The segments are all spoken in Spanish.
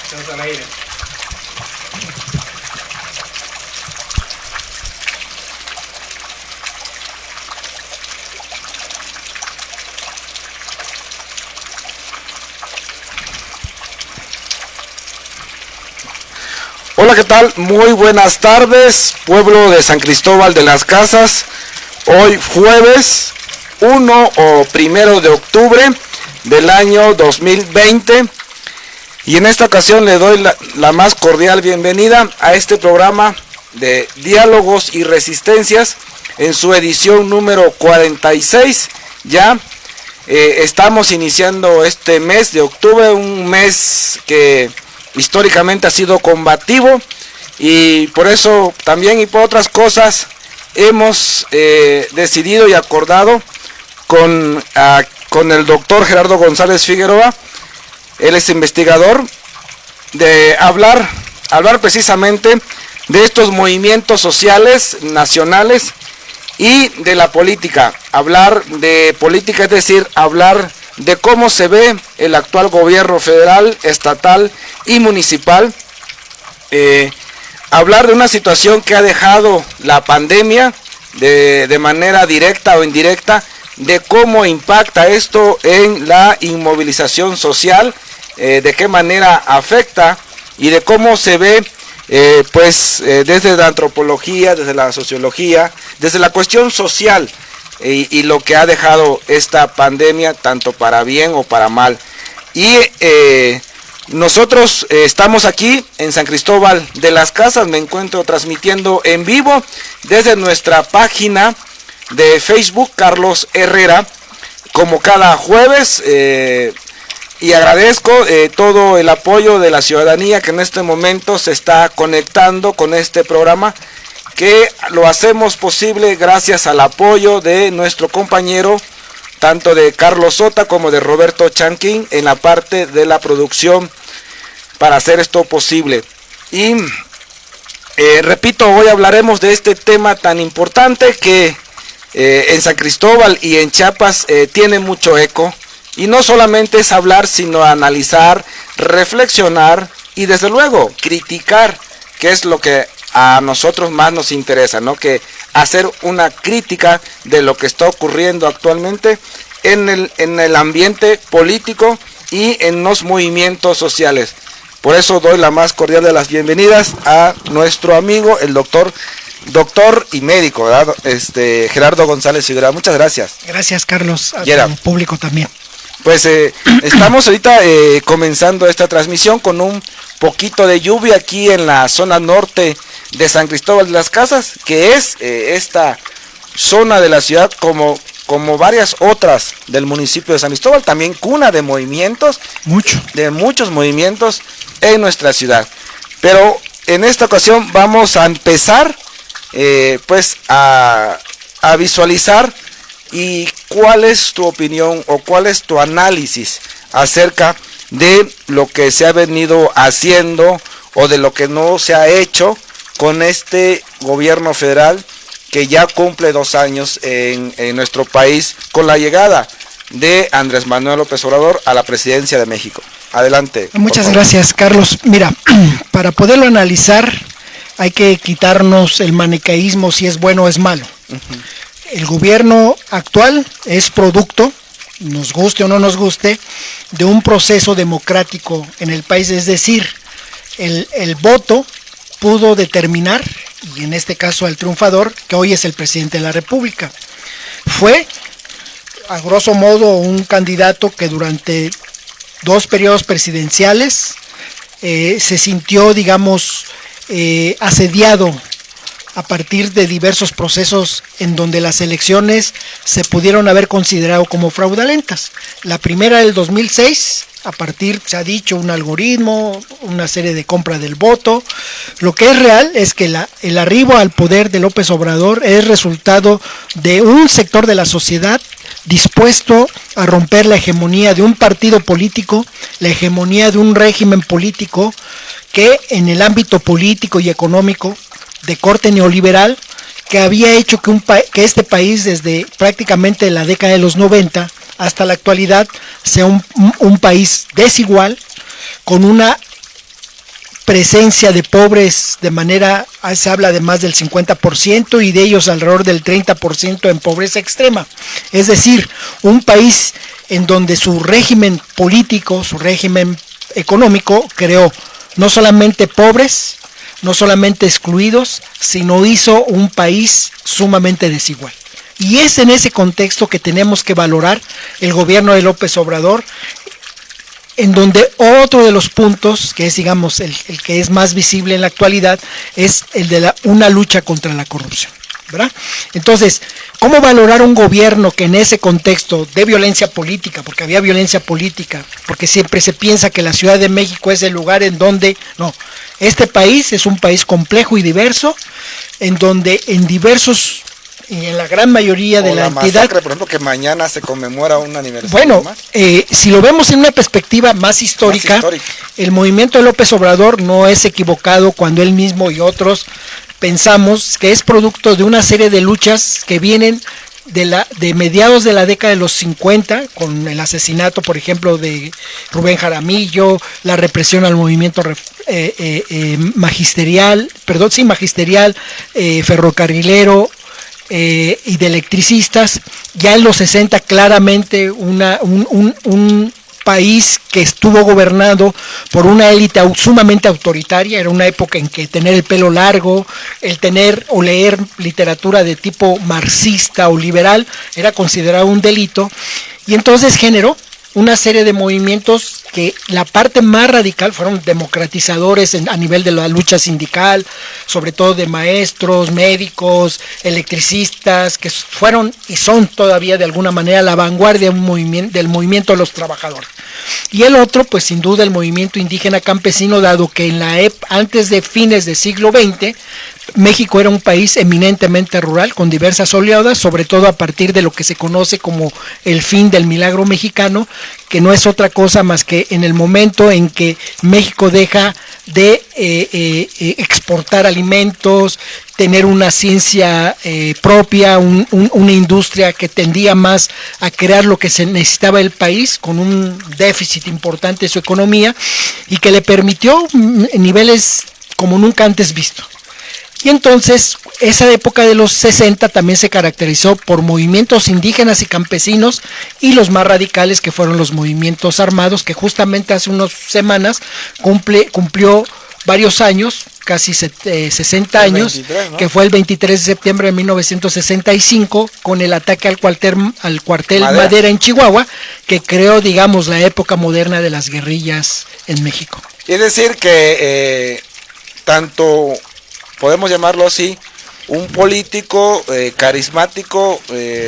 Estamos al aire. Hola, ¿qué tal? Muy buenas tardes, pueblo de San Cristóbal de las Casas. Hoy jueves 1 de octubre del año 2020. Y en esta ocasión le doy la más cordial bienvenida a este programa de Diálogos y Resistencias en su edición número 46. Ya estamos iniciando este mes de octubre, un mes que históricamente ha sido combativo, y por eso también y por otras cosas hemos decidido y acordado con el doctor Gerardo González Figueroa. Él es investigador, de hablar precisamente de estos movimientos sociales nacionales y de la política. Hablar de política, es decir, hablar de cómo se ve el actual gobierno federal, estatal y municipal. Hablar de una situación que ha dejado la pandemia de manera directa o indirecta, de cómo impacta esto en la inmovilización social, de qué manera afecta y de cómo se ve desde la antropología, desde la sociología, desde la cuestión social, y lo que ha dejado esta pandemia, tanto para bien o para mal. Y nosotros estamos aquí en San Cristóbal de las Casas. Me encuentro transmitiendo en vivo desde nuestra página de Facebook, Carlos Herrera, como cada jueves, y agradezco todo el apoyo de la ciudadanía que en este momento se está conectando con este programa, que lo hacemos posible gracias al apoyo de nuestro compañero, tanto de Carlos Sota como de Roberto Chanquín, en la parte de la producción para hacer esto posible. Y repito, hoy hablaremos de este tema tan importante que en San Cristóbal y en Chiapas tiene mucho eco, y no solamente es hablar, sino analizar, reflexionar y desde luego criticar, que es lo que a nosotros más nos interesa, ¿no? Que hacer una crítica de lo que está ocurriendo actualmente en el ambiente político y en los movimientos sociales. Por eso doy la más cordial de las bienvenidas a nuestro amigo, el doctor y médico, ¿verdad? Gerardo González Figueroa. Muchas gracias. Gracias, Carlos, a tu público también. Pues estamos ahorita comenzando esta transmisión con un poquito de lluvia aquí en la zona norte de San Cristóbal de las Casas, que es esta zona de la ciudad, como varias otras del municipio de San Cristóbal, también cuna de movimientos, de muchos movimientos en nuestra ciudad. Pero en esta ocasión vamos a empezar a visualizar y cuál es tu opinión o cuál es tu análisis acerca de lo que se ha venido haciendo o de lo que no se ha hecho con este gobierno federal que ya cumple 2 años en nuestro país, con la llegada de Andrés Manuel López Obrador a la presidencia de México. Adelante. Muchas gracias, Carlos. Mira, para poderlo analizar hay que quitarnos el maniqueísmo si es bueno o es malo. Uh-huh. El gobierno actual es producto, nos guste o no nos guste, de un proceso democrático en el país, es decir, el voto pudo determinar, y en este caso al triunfador, que hoy es el presidente de la República. Fue, a grosso modo, un candidato que durante 2 periodos presidenciales se sintió, digamos, asediado a partir de diversos procesos en donde las elecciones se pudieron haber considerado como fraudulentas. La primera del 2006, a partir, se ha dicho, un algoritmo, una serie de compra del voto. Lo que es real es que el arribo al poder de López Obrador es resultado de un sector de la sociedad dispuesto a romper la hegemonía de un partido político, la hegemonía de un régimen político que en el ámbito político y económico de corte neoliberal, que había hecho que este país desde prácticamente la década de los 90 hasta la actualidad sea un país desigual, con una presencia de pobres de manera, se habla de más del 50% y de ellos alrededor del 30% en pobreza extrema. Es decir, un país en donde su régimen político, su régimen económico creó no solamente pobres, no solamente excluidos, sino hizo un país sumamente desigual. Y es en ese contexto que tenemos que valorar el gobierno de López Obrador, en donde otro de los puntos, que es digamos el que es más visible en la actualidad, es el de una lucha contra la corrupción, ¿verdad? Entonces, ¿cómo valorar un gobierno que en ese contexto de violencia política, porque había violencia política, porque siempre se piensa que la Ciudad de México es el lugar en donde, no, este país es un país complejo y diverso, en donde en diversos y en la gran mayoría de la entidad. Masacre, por ejemplo, que mañana se conmemora un aniversario. Bueno, si lo vemos en una perspectiva más histórica, el movimiento de López Obrador no es equivocado cuando él mismo y otros pensamos que es producto de una serie de luchas que vienen de mediados de la década de los 50, con el asesinato, por ejemplo, de Rubén Jaramillo, la represión al movimiento magisterial, ferrocarrilero, y de electricistas. Ya en los 60 claramente un país que estuvo gobernado por una élite sumamente autoritaria. Era una época en que tener el pelo largo, el tener o leer literatura de tipo marxista o liberal era considerado un delito, y entonces generó una serie de movimientos que la parte más radical fueron democratizadores a nivel de la lucha sindical, sobre todo de maestros, médicos, electricistas, que fueron y son todavía de alguna manera la vanguardia del movimiento de los trabajadores. Y el otro, pues sin duda el movimiento indígena campesino, dado que antes de fines del siglo XX, México era un país eminentemente rural, con diversas oleadas, sobre todo a partir de lo que se conoce como el fin del milagro mexicano, que no es otra cosa más que en el momento en que México deja de exportar alimentos, tener una ciencia propia, una industria que tendía más a crear lo que se necesitaba el país, con un déficit importante de su economía, y que le permitió niveles como nunca antes visto. Y entonces, esa época de los 60 también se caracterizó por movimientos indígenas y campesinos, y los más radicales, que fueron los movimientos armados, que justamente hace unas semanas cumplió varios años, casi 60 años, 23, ¿no? Que fue el 23 de septiembre de 1965, con el ataque al cuartel Madera en Chihuahua, que creó, digamos, la época moderna de las guerrillas en México. Es decir, que tanto, podemos llamarlo así, un político carismático,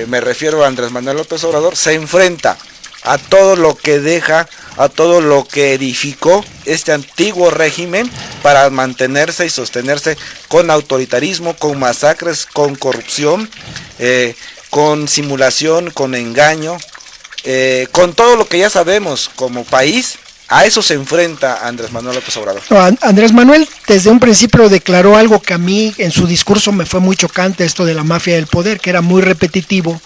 me refiero a Andrés Manuel López Obrador, se enfrenta a todo lo que deja, a todo lo que edificó este antiguo régimen para mantenerse y sostenerse con autoritarismo, con masacres, con corrupción, con simulación, con engaño, con todo lo que ya sabemos como país. A eso se enfrenta Andrés Manuel López Obrador. No, Andrés Manuel desde un principio declaró algo que a mí en su discurso me fue muy chocante, esto de la mafia del poder, que era muy repetitivo,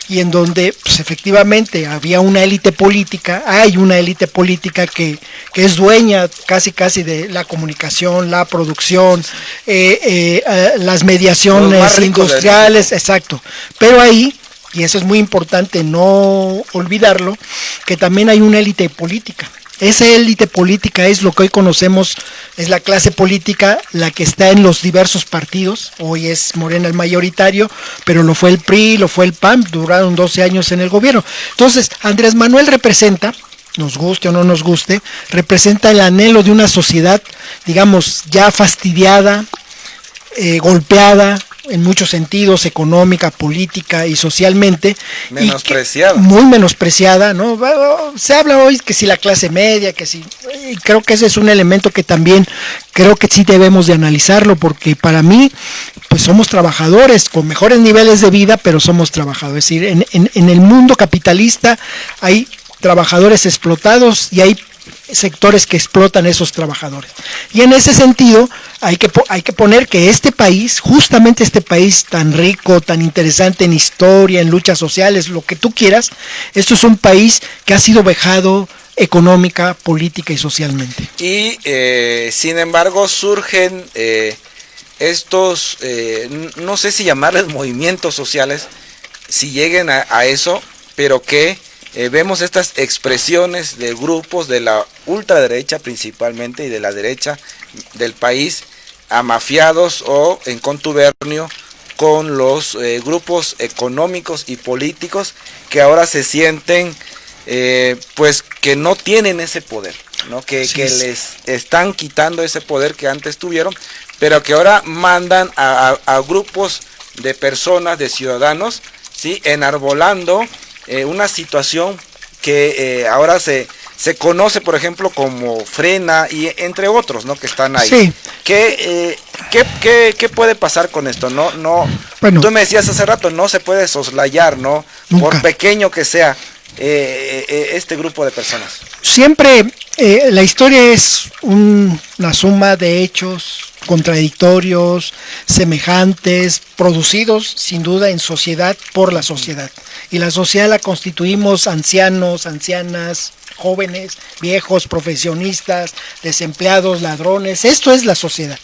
y en donde pues, efectivamente había una élite política, hay una élite política que es dueña casi de la comunicación, la producción, las mediaciones industriales, exacto. Pero ahí, y eso es muy importante no olvidarlo, que también hay una élite política. Esa élite política es lo que hoy conocemos, es la clase política, la que está en los diversos partidos. Hoy es Morena el mayoritario, pero lo fue el PRI, lo fue el PAN, duraron 12 años en el gobierno. Entonces, Andrés Manuel representa, nos guste o no nos guste, representa el anhelo de una sociedad, digamos, ya fastidiada, golpeada, en muchos sentidos, económica, política y socialmente. Menospreciada. Muy menospreciada, ¿no? Se habla hoy que si la clase media, que si... Y creo que ese es un elemento que también creo que sí debemos de analizarlo, porque para mí, pues somos trabajadores con mejores niveles de vida, pero somos trabajadores. Es decir, en el mundo capitalista hay trabajadores explotados y hay sectores que explotan esos trabajadores. Y en ese sentido hay que poner que este país, justamente este país tan rico, tan interesante en historia, en luchas sociales, lo que tú quieras, esto es un país que ha sido vejado económica, política y socialmente. Y sin embargo surgen estos, no sé si llamarles movimientos sociales, si lleguen a eso, pero que vemos estas expresiones de grupos de la ultraderecha principalmente y de la derecha del país, amafiados o en contubernio con los grupos económicos y políticos que ahora se sienten pues que no tienen ese poder, ¿no? Que les están quitando ese poder que antes tuvieron, pero que ahora mandan a grupos de personas, de ciudadanos, ¿sí? Enarbolando una situación que ahora se conoce, por ejemplo, como Frena y entre otros, ¿no? Que están ahí. Sí. ¿Qué puede pasar con esto? Bueno, tú me decías hace rato, no se puede soslayar, ¿no? Nunca. Por pequeño que sea este grupo de personas. Siempre la historia es una suma de hechos contradictorios, semejantes, producidos sin duda en sociedad por la sociedad. Y la sociedad la constituimos ancianos, ancianas, jóvenes, viejos, profesionistas, desempleados, ladrones. Esto es la sociedad.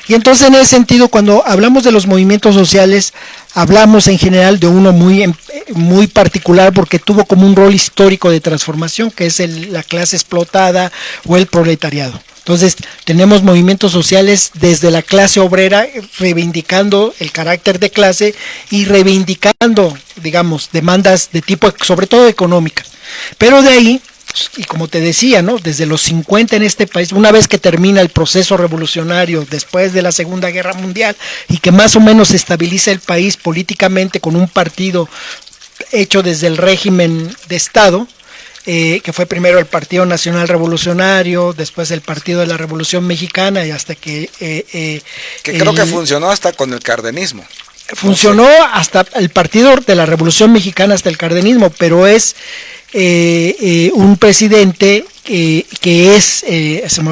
Y entonces en ese sentido, cuando hablamos de los movimientos sociales, hablamos en general de uno muy particular porque tuvo como un rol histórico de transformación, que es la clase explotada o el proletariado. Entonces, tenemos movimientos sociales desde la clase obrera reivindicando el carácter de clase y reivindicando, digamos, demandas de tipo, sobre todo económicas. Pero de ahí, y como te decía, ¿no? Desde los 50 en este país, una vez que termina el proceso revolucionario después de la Segunda Guerra Mundial y que más o menos se estabiliza el país políticamente con un partido hecho desde el régimen de Estado, que fue primero el Partido Nacional Revolucionario, después el Partido de la Revolución Mexicana y hasta que... creo que funcionó hasta con el cardenismo. Funcionó hasta el Partido de la Revolución Mexicana, hasta el cardenismo, pero es un presidente que es, se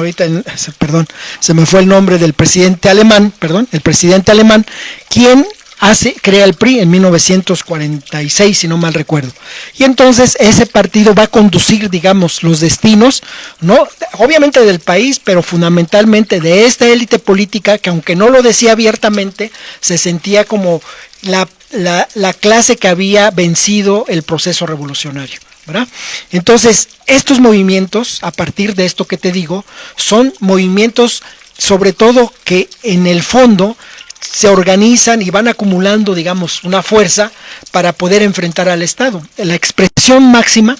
me fue el nombre del presidente alemán, quien crea el PRI en 1946, si no mal recuerdo. Y entonces ese partido va a conducir, digamos, los destinos, no obviamente del país, pero fundamentalmente de esta élite política que, aunque no lo decía abiertamente, se sentía como la clase que había vencido el proceso revolucionario, ¿verdad? Entonces, estos movimientos, a partir de esto que te digo, son movimientos, sobre todo, que en el fondo se organizan y van acumulando, digamos, una fuerza para poder enfrentar al Estado. La expresión máxima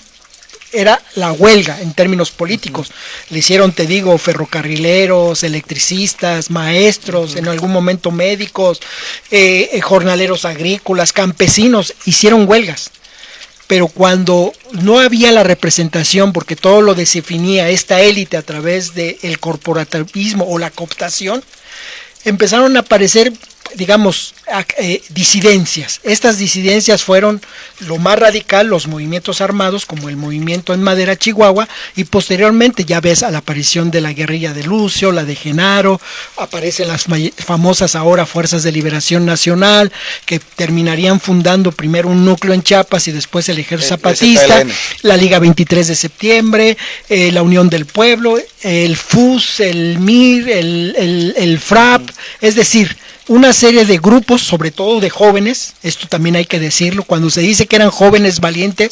era la huelga en términos políticos. Le hicieron, te digo, ferrocarrileros, electricistas, maestros, en algún momento médicos, jornaleros agrícolas, campesinos, hicieron huelgas. Pero cuando no había la representación, porque todo lo definía esta élite a través del corporativismo o la cooptación, empezaron a aparecer, digamos, disidencias. Estas disidencias fueron lo más radical, los movimientos armados, como el movimiento en Madera, Chihuahua, y posteriormente ya ves a la aparición de la guerrilla de Lucio, la de Genaro, aparecen las famosas ahora Fuerzas de Liberación Nacional, que terminarían fundando primero un núcleo en Chiapas y después el Ejército Zapatista, la Liga 23 de septiembre, la Unión del Pueblo, el FUS, el MIR, el FRAP, es decir, una serie de grupos, sobre todo de jóvenes, esto también hay que decirlo, cuando se dice que eran jóvenes valientes,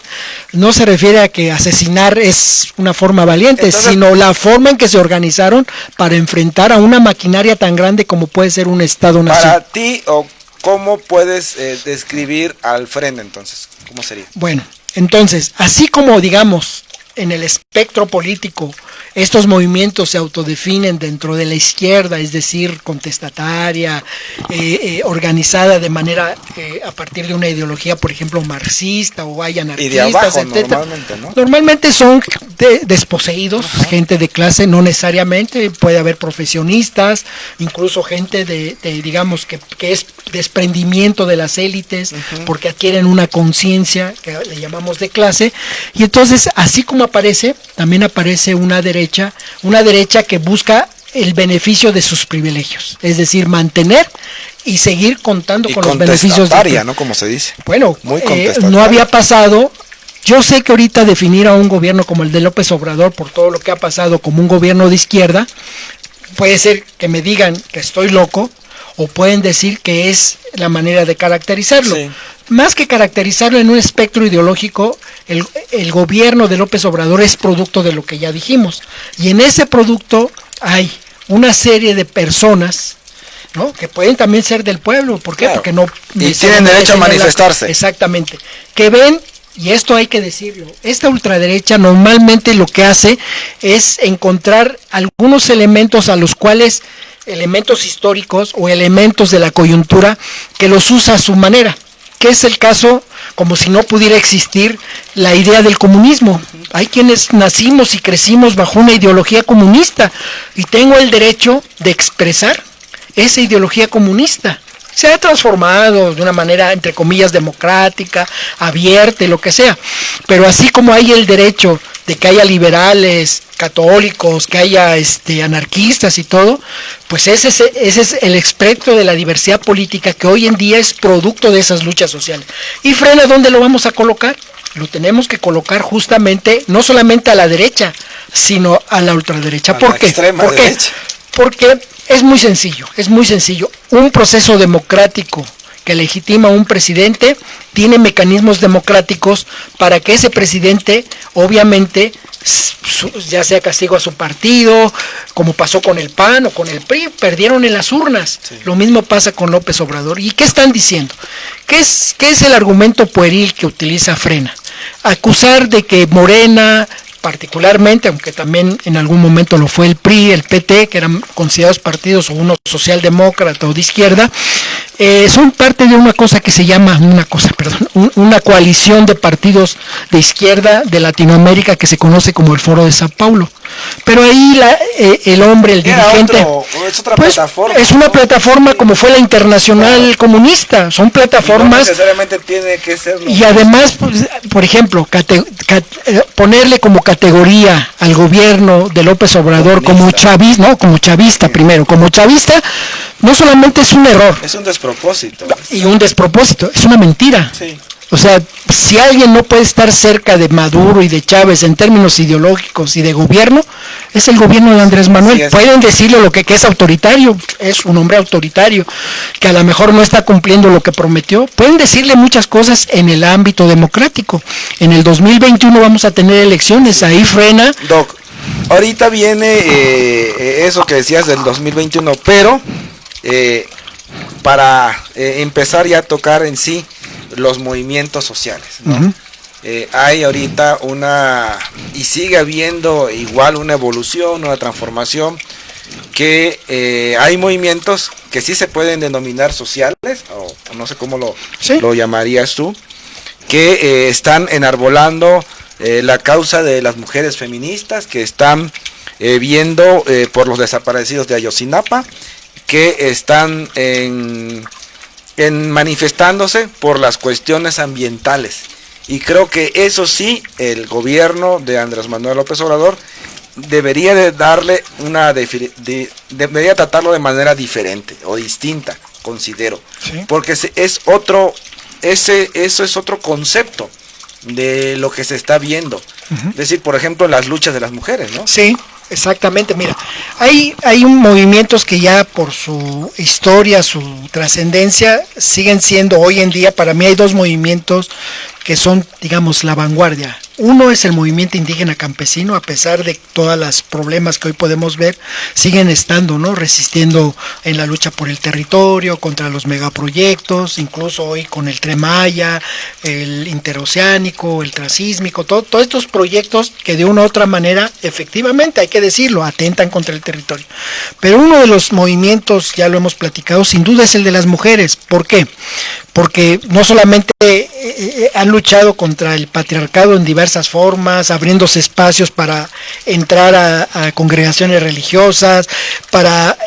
no se refiere a que asesinar es una forma valiente, entonces, sino la forma en que se organizaron para enfrentar a una maquinaria tan grande como puede ser un Estado-nación. Para ti, o ¿cómo puedes describir al Frena entonces? ¿Cómo sería? Bueno, entonces, así como digamos, en el espectro político, estos movimientos se autodefinen dentro de la izquierda, es decir, contestataria, organizada de manera a partir de una ideología, por ejemplo, marxista o hay anarquistas, y de abajo, etc. Normalmente, ¿no? Normalmente son desposeídos, ajá, gente de clase, no necesariamente, puede haber profesionistas, incluso gente digamos, que es desprendimiento de las élites, uh-huh, porque adquieren una conciencia que le llamamos de clase, y entonces, así como también aparece una derecha que busca el beneficio de sus privilegios, es decir, mantener y seguir contando con los beneficios de, ¿no? Como se dice. Bueno, no había pasado Yo sé que ahorita definir a un gobierno como el de López Obrador, por todo lo que ha pasado, como un gobierno de izquierda, puede ser que me digan que estoy loco, o pueden decir que es la manera de caracterizarlo. Sí. Más que caracterizarlo en un espectro ideológico, el gobierno de López Obrador es producto de lo que ya dijimos. Y en ese producto hay una serie de personas, ¿no?, que pueden también ser del pueblo. ¿Por qué? Claro. Porque no... Y tienen derecho a manifestarse. Exactamente. Que ven, y esto hay que decirlo, esta ultraderecha normalmente lo que hace es encontrar algunos elementos a los cuales, elementos históricos o elementos de la coyuntura, que los usa a su manera, que es el caso, como si no pudiera existir la idea del comunismo. Hay quienes nacimos y crecimos bajo una ideología comunista, y tengo el derecho de expresar esa ideología comunista. Se ha transformado de una manera, entre comillas, democrática, abierta, lo que sea, pero así como hay el derecho de que haya liberales, católicos, que haya anarquistas y todo, pues ese es el espectro de la diversidad política que hoy en día es producto de esas luchas sociales. ¿Y Frena dónde lo vamos a colocar? Lo tenemos que colocar justamente, no solamente a la derecha, sino a la ultraderecha. ¿Por qué? ¿Por qué? Porque es muy sencillo. Un proceso democrático que legitima a un presidente tiene mecanismos democráticos para que ese presidente, obviamente, ya sea castigo a su partido, como pasó con el PAN o con el PRI, perdieron en las urnas. Sí. Lo mismo pasa con López Obrador. ¿Y qué están diciendo? ¿Qué es el argumento pueril que utiliza Frena? Acusar de que Morena, particularmente, aunque también en algún momento lo fue el PRI, el PT, que eran considerados partidos o uno socialdemócrata o de izquierda, son parte de una coalición de partidos de izquierda de Latinoamérica que se conoce como el Foro de Sao Paulo. Pero ahí el hombre, el dirigente, es otra plataforma, es una plataforma como fue la Internacional Comunista, son plataformas. No necesariamente tiene que ser. Y además, pues, por ejemplo, ponerle como categoría al gobierno de López Obrador como chavista, primero, como chavista, no solamente es un error. Es un despropósito. Y un despropósito, es una mentira. Sí. O sea, si alguien no puede estar cerca de Maduro y de Chávez en términos ideológicos y de gobierno, es el gobierno de Andrés Manuel. Sí, pueden decirle lo que es autoritario, es un hombre autoritario, que a lo mejor no está cumpliendo lo que prometió. Pueden decirle muchas cosas en el ámbito democrático. En el 2021 vamos a tener elecciones, ahí Frena. Doc, ahorita viene eso que decías del 2021, pero para empezar ya a tocar en sí los movimientos sociales, ¿no? Uh-huh. Hay ahorita y sigue habiendo igual una evolución, una transformación, que hay movimientos que sí se pueden denominar sociales, o no sé cómo lo llamarías tú, que están enarbolando la causa de las mujeres feministas, que están viendo por los desaparecidos de Ayotzinapa, que están en manifestándose por las cuestiones ambientales. Y creo que eso sí, el gobierno de Andrés Manuel López Obrador debería de darle debería tratarlo de manera diferente o distinta, considero. ¿Sí? Porque eso es otro concepto de lo que se está viendo. Uh-huh. Es decir, por ejemplo, las luchas de las mujeres, ¿no? Sí. Exactamente, mira, hay movimientos que ya por su historia, su trascendencia, siguen siendo hoy en día, para mí hay dos movimientos que son, digamos, la vanguardia. Uno es el movimiento indígena campesino, a pesar de todos los problemas que hoy podemos ver, siguen estando, ¿no?, resistiendo en la lucha por el territorio, contra los megaproyectos, incluso hoy con el Tren Maya, el interoceánico, el transísmico, todos estos proyectos que de una u otra manera, efectivamente, hay que decirlo, atentan contra el territorio. Pero uno de los movimientos, ya lo hemos platicado, sin duda es el de las mujeres. ¿Por qué? Porque no solamente han luchado contra el patriarcado en diversas formas, abriéndose espacios para entrar a congregaciones religiosas, para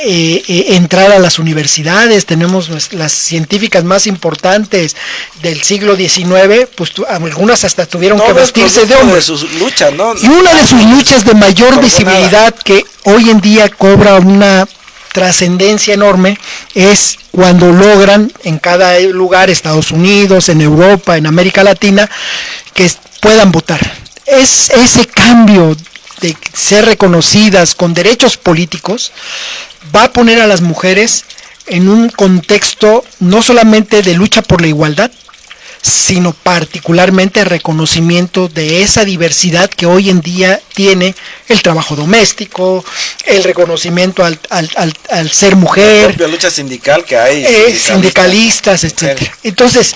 entrar a las universidades. Tenemos las científicas más importantes del siglo XIX, pues algunas hasta tuvieron que vestirse de hombre. De sus luchas, ¿no? Y una de sus luchas de mayor visibilidad, que hoy en día cobra una trascendencia enorme, es cuando logran en cada lugar, Estados Unidos, en Europa, en América Latina, que puedan votar. Es ese cambio de ser reconocidas con derechos políticos va a poner a las mujeres en un contexto no solamente de lucha por la igualdad, sino particularmente reconocimiento de esa diversidad que hoy en día tiene el trabajo doméstico, el reconocimiento al ser mujer, la propia lucha sindical que hay, sindicalistas, etcétera. Entonces,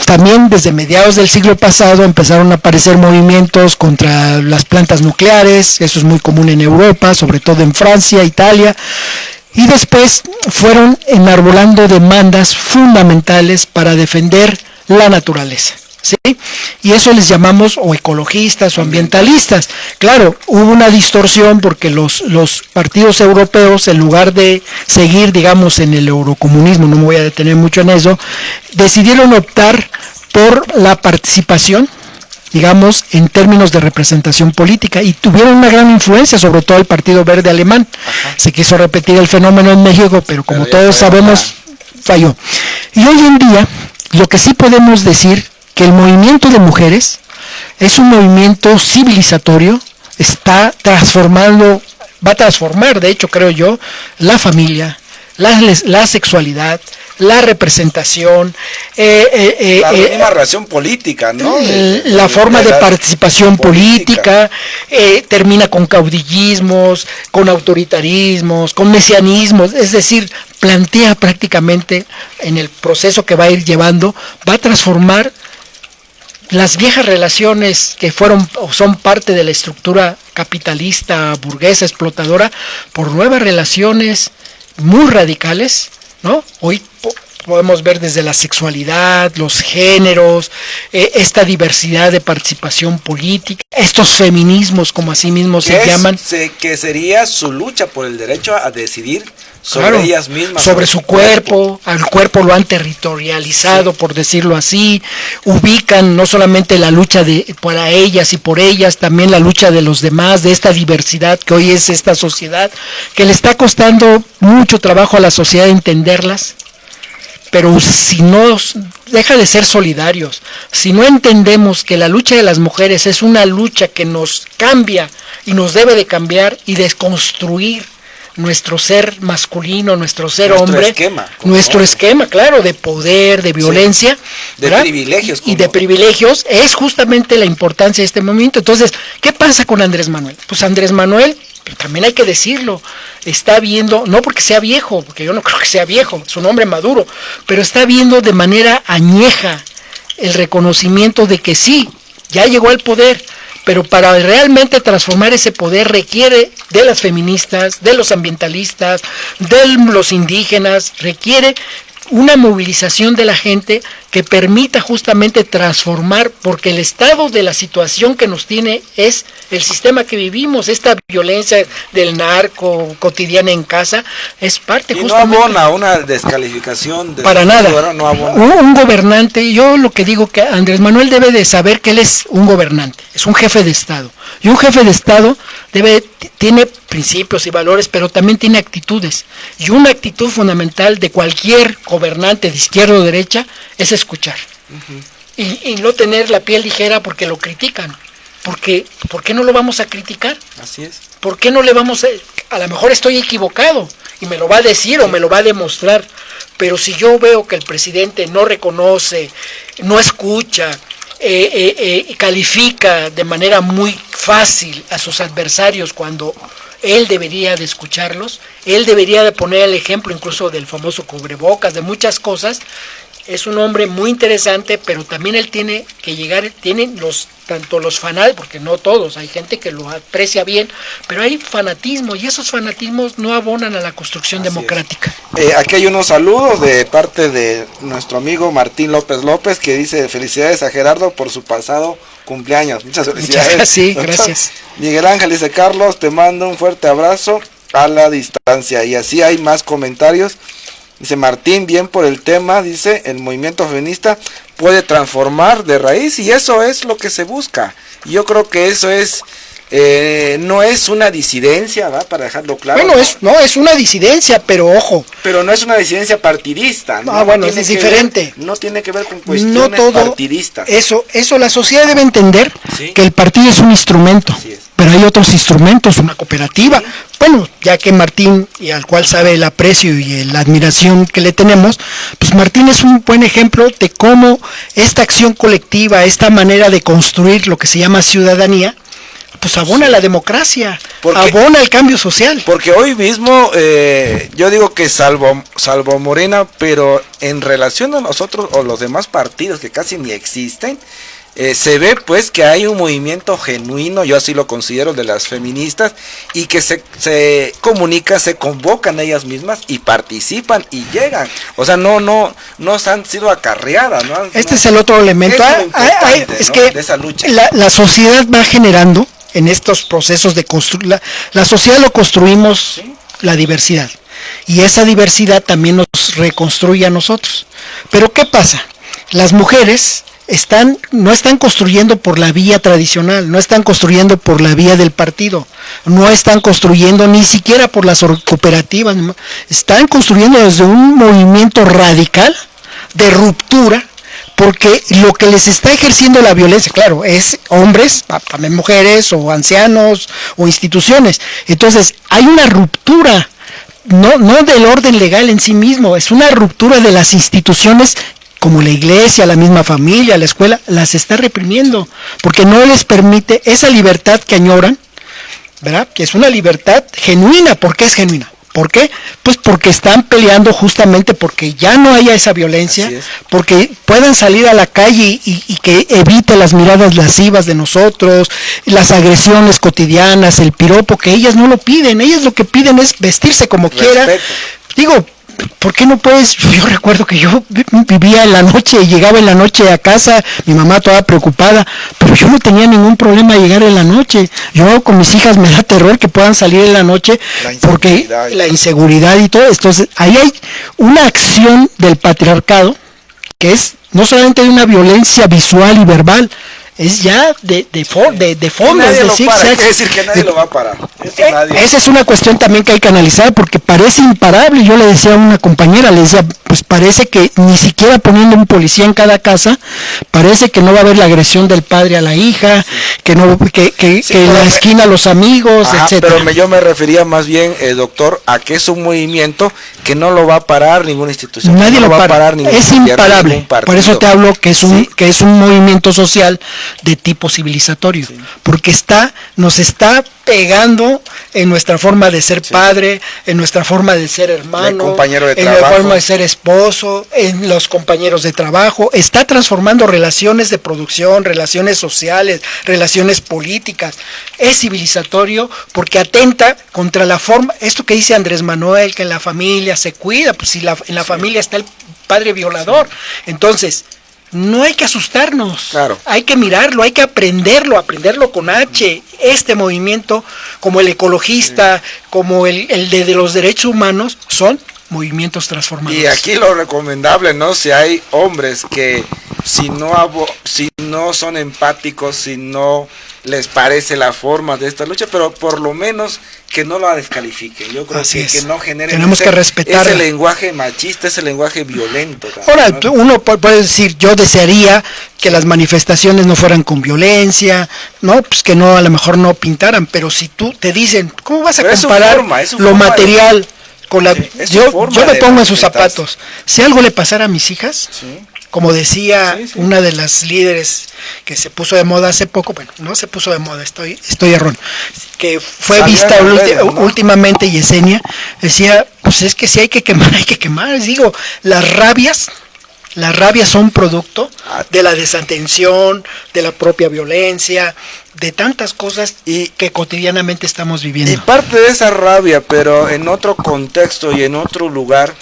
también desde mediados del siglo pasado empezaron a aparecer movimientos contra las plantas nucleares, eso es muy común en Europa, sobre todo en Francia, Italia, y después fueron enarbolando demandas fundamentales para defender la naturaleza, ¿sí? Y eso les llamamos o ecologistas o ambientalistas. Claro, hubo una distorsión porque los partidos europeos, en lugar de seguir, digamos, en el eurocomunismo, no me voy a detener mucho en eso, decidieron optar por la participación, digamos, en términos de representación política, y tuvieron una gran influencia, sobre todo el Partido Verde alemán. Ajá. Se quiso repetir el fenómeno en México, pero como todos sabemos, falló. Y hoy en día, lo que sí podemos decir, que el movimiento de mujeres es un movimiento civilizatorio, está transformando, va a transformar, de hecho, creo yo, la familia, la sexualidad, la representación, la misma relación política, ¿no? La forma de participación política, termina con caudillismos, con autoritarismos, con mesianismos, es decir, plantea prácticamente en el proceso que va a ir llevando, va a transformar las viejas relaciones que fueron o son parte de la estructura capitalista, burguesa, explotadora, por nuevas relaciones muy radicales, ¿no? Hoy podemos ver desde la sexualidad, los géneros, esta diversidad de participación política, estos feminismos, como así mismo se llaman. Que sería su lucha por el derecho a decidir sobre ellas mismas. Sobre su cuerpo, al cuerpo lo han territorializado, sí, por decirlo así, ubican no solamente la lucha para ellas y por ellas, también la lucha de los demás, de esta diversidad que hoy es esta sociedad, que le está costando mucho trabajo a la sociedad entenderlas. Pero si no deja de ser solidarios, si no entendemos que la lucha de las mujeres es una lucha que nos cambia y nos debe de cambiar y desconstruir nuestro ser masculino, nuestro ser hombre, nuestro esquema, claro, de poder, de violencia, sí, de privilegios. Y de privilegios, es justamente la importancia de este movimiento. Entonces, ¿qué pasa con Andrés Manuel? Pues Andrés Manuel, también hay que decirlo, está viendo, no porque sea viejo, porque yo no creo que sea viejo, es un hombre maduro, pero está viendo de manera añeja el reconocimiento de que sí, ya llegó al poder, pero para realmente transformar ese poder requiere de las feministas, de los ambientalistas, de los indígenas, requiere una movilización de la gente que permita justamente transformar, porque el estado de la situación que nos tiene es el sistema que vivimos, esta violencia del narco cotidiana en casa, es parte y justamente... no abona una descalificación. Para nada. No abona. Un gobernante, yo lo que digo que Andrés Manuel debe de saber que él es un gobernante, es un jefe de Estado, y un jefe de Estado tiene principios y valores, pero también tiene actitudes, y una actitud fundamental de cualquier gobernante de izquierda o derecha es escuchar, y no tener la piel ligera porque lo critican, porque ¿por qué no lo vamos a criticar? Así es. ¿Por qué no le vamos a lo mejor estoy equivocado y me lo va a decir o me lo va a demostrar, pero si yo veo que el presidente no reconoce, no escucha, califica de manera muy fácil a sus adversarios cuando él debería de escucharlos, él debería de poner el ejemplo incluso del famoso cubrebocas, de muchas cosas. Es un hombre muy interesante, pero también él tiene que llegar, tienen tanto los fanáticos, porque no todos, hay gente que lo aprecia bien, pero hay fanatismo, y esos fanatismos no abonan a la construcción democrática. Aquí hay unos saludos de parte de nuestro amigo Martín López, que dice: felicidades a Gerardo por su pasado cumpleaños. Muchas felicidades. Sí, gracias. Miguel Ángel dice: Carlos, te mando un fuerte abrazo a la distancia. Y así hay más comentarios. Dice Martín, bien por el tema, dice, el movimiento feminista puede transformar de raíz, y eso es lo que se busca. Y yo creo que eso es no es una disidencia, ¿va? Para dejarlo claro. Bueno, es una disidencia, pero ojo. Pero no es una disidencia partidista. No, bueno, es diferente. No tiene que ver con cuestiones partidistas. Eso la sociedad debe entender, ¿sí? Que el partido es un instrumento, pero hay otros instrumentos, una cooperativa. ¿Sí? Bueno, ya que Martín, y al cual sabe el aprecio y la admiración que le tenemos, pues Martín es un buen ejemplo de cómo esta acción colectiva, esta manera de construir lo que se llama ciudadanía, pues abona la democracia, abona el cambio social. Porque hoy mismo, yo digo que salvo Morena, pero en relación a nosotros o los demás partidos que casi ni existen, se ve pues que hay un movimiento genuino, yo así lo considero, de las feministas, y que se comunica, se convocan ellas mismas y participan y llegan. O sea, no han sido acarreadas. Este es el otro elemento. Es que de esa lucha. La sociedad va generando en estos procesos de construir. La sociedad lo construimos, ¿sí? La diversidad. Y esa diversidad también nos reconstruye a nosotros. Pero ¿qué pasa? Las mujeres no están construyendo por la vía tradicional, no están construyendo por la vía del partido, no están construyendo ni siquiera por las cooperativas, están construyendo desde un movimiento radical de ruptura, porque lo que les está ejerciendo la violencia, claro, es hombres, también mujeres o ancianos o instituciones. Entonces hay una ruptura, no del orden legal en sí mismo, es una ruptura de las instituciones, como la iglesia, la misma familia, la escuela, las está reprimiendo, porque no les permite esa libertad que añoran, ¿verdad? Que es una libertad genuina. ¿Por qué es genuina? ¿Por qué? Pues porque están peleando justamente porque ya no haya esa violencia, porque puedan salir a la calle y que evite las miradas lascivas de nosotros, las agresiones cotidianas, el piropo, que ellas no lo piden, ellas lo que piden es vestirse como quiera. Digo, ¿por qué no puedes? Yo recuerdo que yo vivía en la noche, llegaba en la noche a casa, mi mamá toda preocupada, pero yo no tenía ningún problema de llegar en la noche. Yo con mis hijas me da terror que puedan salir en la noche, porque la inseguridad y todo. Entonces, ahí hay una acción del patriarcado que es no solamente de una violencia visual y verbal, es ya de fondo, es decir que nadie lo va a parar. Esa es una cuestión también que hay que analizar, porque parece imparable. Yo le decía a una compañera, le decía, pues parece que ni siquiera poniendo un policía en cada casa, parece que no va a haber la agresión del padre a la hija, que en la esquina los amigos, etcétera. Pero yo me refería más bien, doctor, a que es un movimiento que no lo va a parar ninguna institución. Nadie lo va a parar, es imparable. Por eso te hablo que es un movimiento social de tipo civilizatorio, porque nos está pegando en nuestra forma de ser padre, en nuestra forma de ser hermano, en la forma de ser esposo, en los compañeros de trabajo. Está transformando relaciones de producción, relaciones sociales, relaciones políticas. Es civilizatorio porque atenta contra la forma, esto que dice Andrés Manuel, que en la familia se cuida, pues si en la familia está el padre violador. Entonces, no hay que asustarnos, hay que mirarlo, hay que aprenderlo con H. Este movimiento, como el ecologista, como el de los derechos humanos, son movimientos transformadores. Y aquí lo recomendable, ¿no? Si hay hombres que si no son empáticos, si no les parece la forma de esta lucha, pero por lo menos que no la descalifiquen. Yo creo que no generen ese lenguaje machista, ese lenguaje violento. Ahora, ¿no? Uno puede decir, yo desearía que las manifestaciones no fueran con violencia, no, pues que no, a lo mejor no pintaran, pero si tú te dicen, ¿cómo vas a comparar lo material con la... Yo me pongo en sus zapatos. Si algo le pasara a mis hijas... Como decía una de las líderes que se puso de moda hace poco, bueno, no se puso de moda, estoy erróneo, que fue vista últimamente, Yesenia, decía, pues es que si hay que quemar, hay que quemar. Digo, las rabias son producto de la desatención, de la propia violencia, de tantas cosas que cotidianamente estamos viviendo. Y parte de esa rabia, pero en otro contexto y en otro lugar,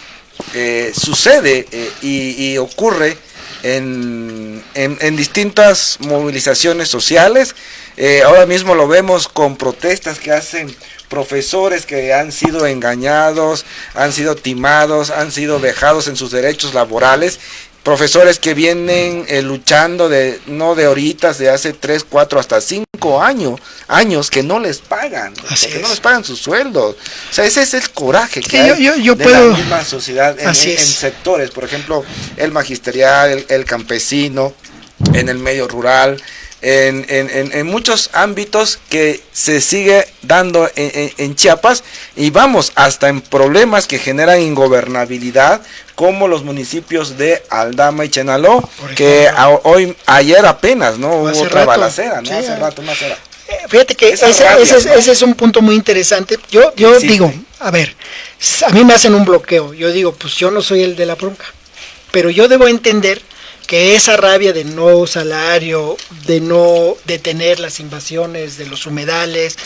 sucede y ocurre en distintas movilizaciones sociales. Ahora mismo lo vemos con protestas que hacen profesores que han sido engañados, han sido timados, han sido vejados en sus derechos laborales, profesores que vienen luchando no de horitas, de hace 3, 4, hasta 5 años que no les pagan, que no les pagan sus sueldos. O sea, ese es el coraje que hay de puedo, la misma sociedad en sectores, por ejemplo, el magisterial, el campesino, en el medio rural, en muchos ámbitos que se sigue dando en Chiapas, y vamos hasta en problemas que generan ingobernabilidad, como los municipios de Aldama y Chenaló, que ayer apenas no hubo otra balacera, ¿no? Sí, hace rato más era. Fíjate que ese es un punto muy interesante. Yo digo, a ver, a mí me hacen un bloqueo, yo digo, pues yo no soy el de la bronca, pero yo debo entender que esa rabia de no salario, de no detener las invasiones de los humedales,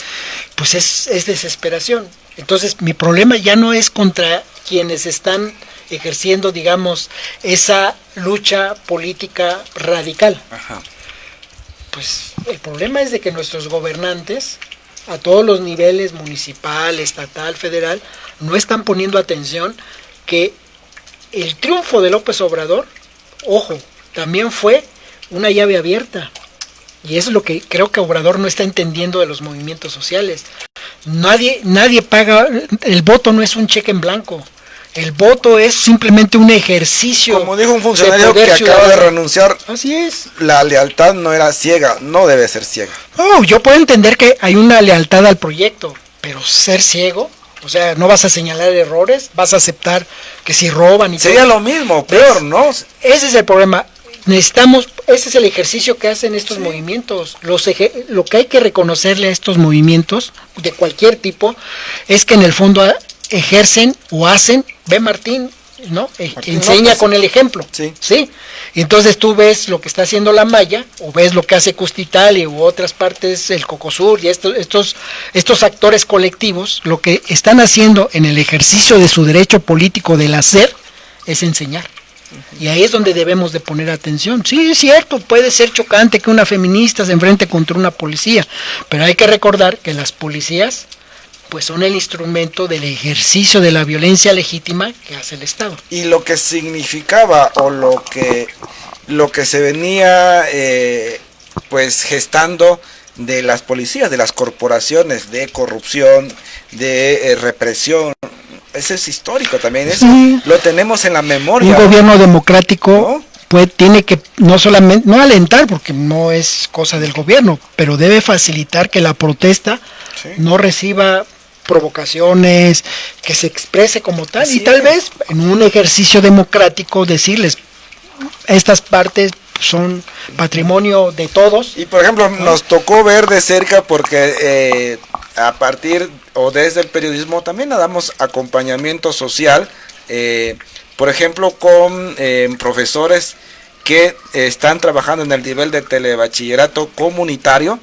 pues es desesperación. Entonces mi problema ya no es contra quienes están ejerciendo, digamos, esa lucha política radical. Ajá. Pues el problema es de que nuestros gobernantes, a todos los niveles, municipal, estatal, federal, no están poniendo atención que el triunfo de López Obrador, ojo, también fue una llave abierta. Y eso es lo que creo que Obrador no está entendiendo de los movimientos sociales. Nadie paga, el voto no es un cheque en blanco. El voto es simplemente un ejercicio. Como dijo un funcionario que acaba de renunciar, así es. La lealtad no era ciega, no debe ser ciega. Oh, yo puedo entender que hay una lealtad al proyecto, pero ser ciego, o sea, no vas a señalar errores, vas a aceptar que si roban y sería todo lo mismo, peor, ¿no? Ese es el problema. Ese es el ejercicio que hacen estos movimientos. Lo que hay que reconocerle a estos movimientos de cualquier tipo es que en el fondo ejercen o hacen, ve Martín, ¿no? Enseña López con el ejemplo. Sí. Entonces tú ves lo que está haciendo la Maya, o ves lo que hace Custitali u otras partes, el Cocosur y estos actores colectivos, lo que están haciendo en el ejercicio de su derecho político del hacer es enseñar. Y ahí es donde debemos de poner atención. Sí, es cierto, puede ser chocante que una feminista se enfrente contra una policía, pero hay que recordar que las policías pues son el instrumento del ejercicio de la violencia legítima que hace el Estado. Y lo que significaba o lo que se venía pues gestando de las policías, de las corporaciones, de corrupción, de represión, eso es histórico también, eso lo tenemos en la memoria. Un gobierno democrático, ¿no? Pues tiene que no solamente, no alentar, porque no es cosa del gobierno, pero debe facilitar que la protesta no reciba provocaciones, que se exprese como tal, y tal vez en un ejercicio democrático decirles, estas partes son patrimonio de todos. Y por ejemplo, nos tocó ver de cerca porque a partir o desde el periodismo también damos acompañamiento social, por ejemplo con profesores que están trabajando en el nivel de telebachillerato comunitario,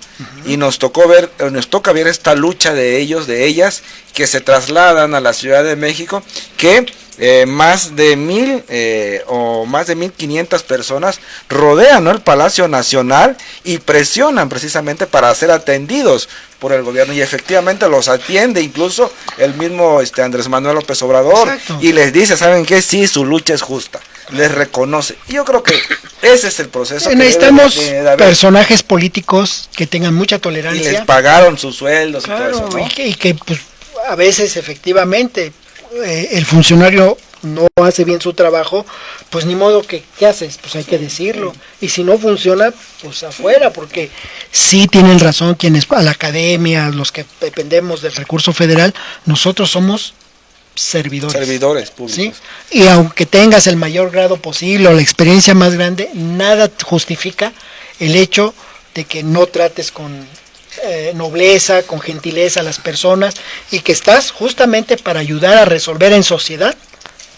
y nos toca ver esta lucha de ellos, de ellas, que se trasladan a la Ciudad de México, que más de 1,000 o más de 1,500 personas rodean, ¿no?, el Palacio Nacional y presionan precisamente para ser atendidos por el gobierno, y efectivamente los atiende incluso el mismo Andrés Manuel López Obrador. Exacto. Y les dice, ¿saben qué? Sí, su lucha es justa, les reconoce. Y yo creo que ese es el proceso. Necesitamos personajes políticos que tengan mucha tolerancia. Y les pagaron sus sueldos, claro, y todo eso, ¿no? Y que pues, a veces efectivamente el funcionario no hace bien su trabajo, pues ni modo que, ¿qué haces? Pues hay que decirlo. Y si no funciona, pues afuera, porque sí tienen razón quienes, a la academia, los que dependemos del recurso federal, nosotros somos servidores públicos. ¿Sí? Y aunque tengas el mayor grado posible o la experiencia más grande, nada justifica el hecho de que no trates con nobleza, con gentileza a las personas, y que estás justamente para ayudar a resolver en sociedad